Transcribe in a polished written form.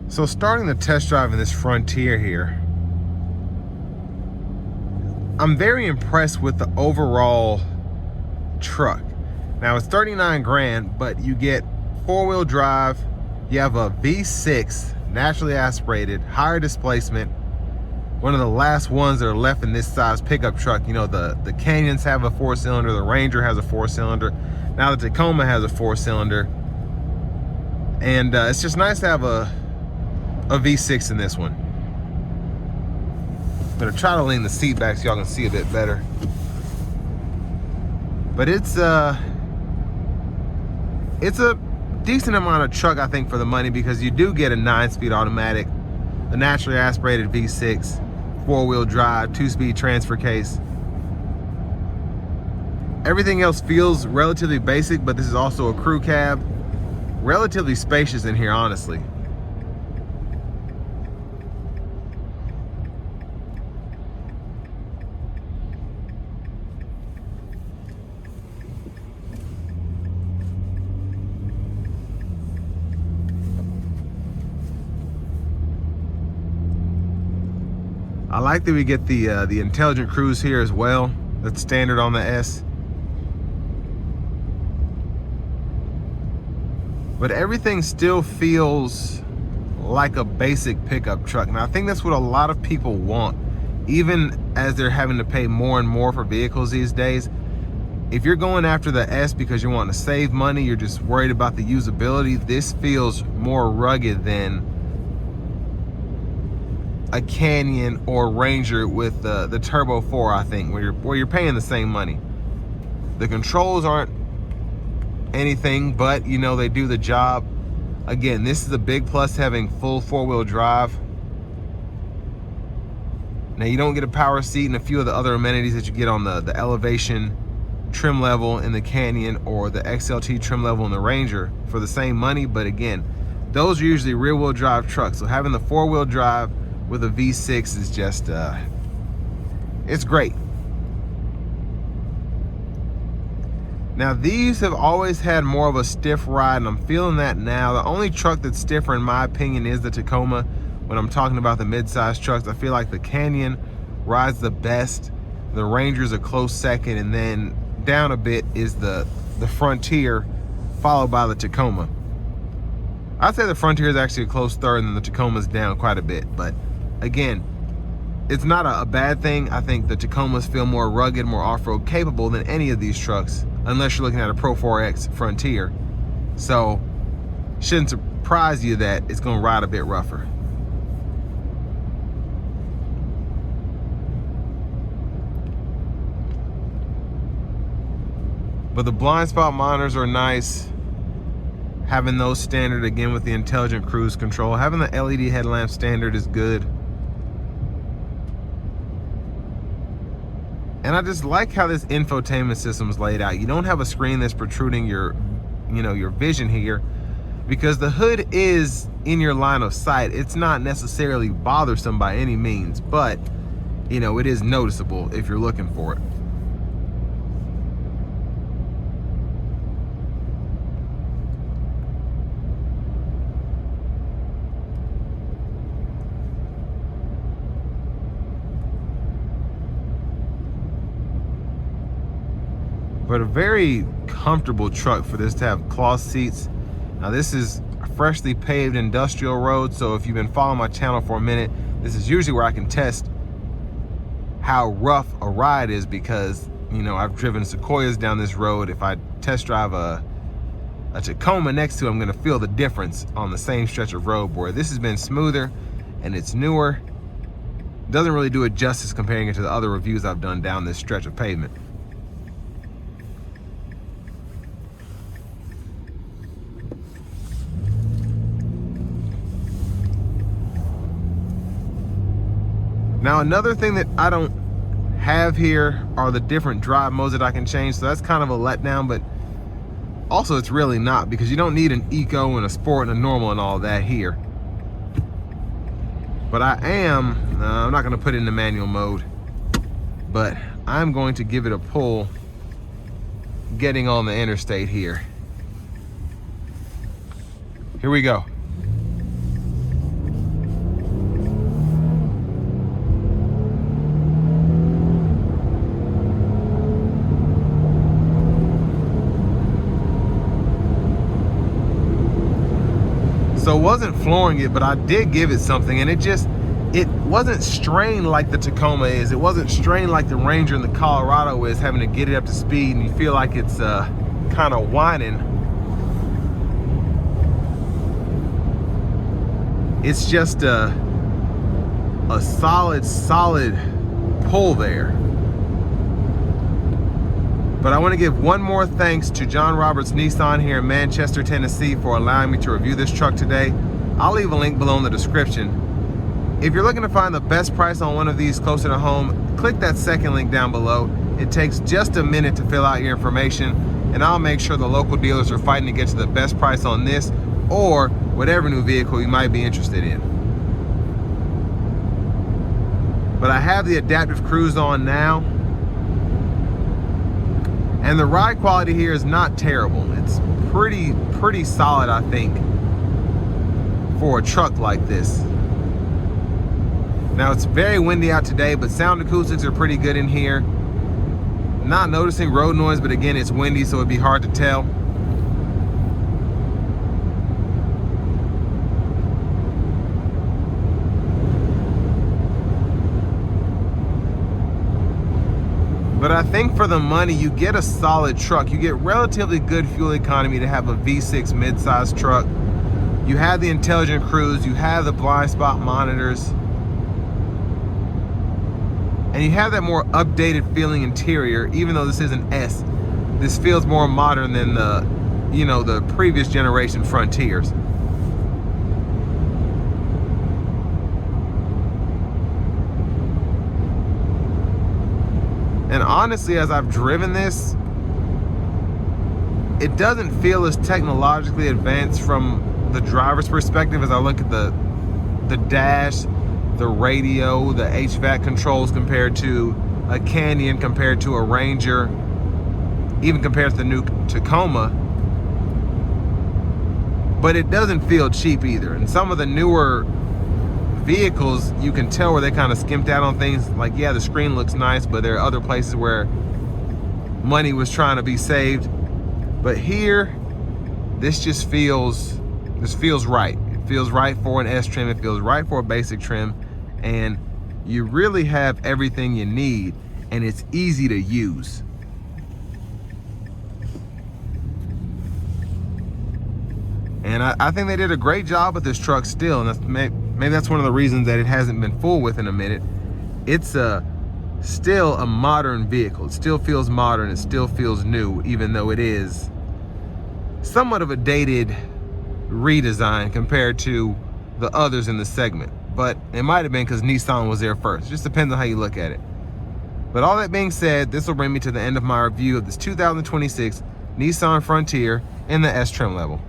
So starting the test drive in this Frontier here, I'm very impressed with the overall truck. Now it's 39 grand, but you get 4-wheel drive, you have a V6, naturally aspirated, higher displacement, one of the last ones that are left in this size pickup truck. You know, the Canyons have a 4-cylinder, the Ranger has a 4-cylinder, now the Tacoma has a 4-cylinder, and it's just nice to have a V6 in this one. I'm gonna try to lean the seat back so y'all can see a bit better. But it's a decent amount of truck, I think, for the money, because you do get a 9-speed automatic, a naturally aspirated V6, 4-wheel drive, 2-speed transfer case. Everything else feels relatively basic, but this is also a crew cab. Relatively spacious in here, honestly. I like that we get the intelligent cruise here as well. That's standard on the S. But everything still feels like a basic pickup truck. And I think that's what a lot of people want, even as they're having to pay more and more for vehicles these days. If you're going after the S because you're wanting to save money, you're just worried about the usability, this feels more rugged than a Canyon or Ranger with the Turbo 4, I think, where you're paying the same money. The controls aren't anything, but you know, they do the job. Again, this is a big plus, having full 4-wheel drive. Now you don't get a power seat and a few of the other amenities that you get on the elevation trim level in the Canyon or the XLT trim level in the Ranger for the same money. But again, those are usually rear-wheel drive trucks, so having the 4-wheel drive with a V6 is just it's great. Now these have always had more of a stiff ride, and I'm feeling that now. The only truck that's stiffer in my opinion is the Tacoma. When I'm talking about the mid-size trucks, I feel like the Canyon rides the best, the Ranger's a close second, and then down a bit is the Frontier, followed by the Tacoma. I'd say the Frontier is actually a close third, and the Tacoma's down quite a bit. But again, it's not a bad thing. I think the Tacomas feel more rugged, more off-road capable than any of these trucks, unless you're looking at a Pro 4X Frontier. So shouldn't surprise you that it's going to ride a bit rougher. But the blind spot monitors are nice. Having those standard, again, with the intelligent cruise control. Having the LED headlamp standard is good. And I just like how this infotainment system is laid out. You don't have a screen that's protruding your vision here, because the hood is in your line of sight. It's not necessarily bothersome by any means, but you know, it is noticeable if you're looking for it. But a very comfortable truck for this to have cloth seats. Now this is a freshly paved industrial road, so if you've been following my channel for a minute, this is usually where I can test how rough a ride is, because you know, I've driven Sequoias down this road. If I test drive a Tacoma next to it, I'm gonna feel the difference on the same stretch of road, where this has been smoother and it's newer. Doesn't really do it justice comparing it to the other reviews I've done down this stretch of pavement. Now another thing that I don't have here are the different drive modes that I can change, so that's kind of a letdown, but also it's really not, because you don't need an eco and a sport and a normal and all that here. But I'm not going to put it in the manual mode, but I'm going to give it a pull getting on the interstate here. Here we go. So it wasn't flooring it, but I did give it something, and it wasn't strained like the Tacoma is. It wasn't strained like the Ranger and the Colorado is, having to get it up to speed, and you feel like it's kind of whining. It's just a solid pull there. But I want to give one more thanks to John Roberts Nissan here in Manchester, Tennessee, for allowing me to review this truck today. I'll leave a link below in the description. If you're looking to find the best price on one of these closer to home, click that second link down below. It takes just a minute to fill out your information, and I'll make sure the local dealers are fighting to get you the best price on this or whatever new vehicle you might be interested in. But I have the adaptive cruise on now, and the ride quality here is not terrible. It's pretty solid, I think, for a truck like this. Now, it's very windy out today, but sound acoustics are pretty good in here. Not noticing road noise, but again, it's windy, so it'd be hard to tell. But I think for the money, you get a solid truck. You get relatively good fuel economy to have a V6 midsize truck. You have the intelligent cruise, you have the blind spot monitors, and you have that more updated feeling interior. Even though this is an S, this feels more modern than the, you know, the previous generation Frontiers. And honestly, as I've driven this, it doesn't feel as technologically advanced from the driver's perspective as I look at the dash, the radio, the HVAC controls compared to a Canyon, compared to a Ranger, even compared to the new Tacoma. But it doesn't feel cheap either. And some of the newer vehicles, you can tell where they kind of skimped out on things. Like, yeah, the screen looks nice, but there are other places where money was trying to be saved. But here, this just feels right. It feels right for an S trim. It feels right for a basic trim. And you really have everything you need, and it's easy to use. And I think they did a great job with this truck still, and maybe that's one of the reasons that it hasn't been full within a minute. It's still a modern vehicle. It still feels modern. It still feels new, even though it is somewhat of a dated redesign compared to the others in the segment. But it might have been because Nissan was there first. It just depends on how you look at it. But all that being said, this will bring me to the end of my review of this 2026 Nissan Frontier in the S trim level.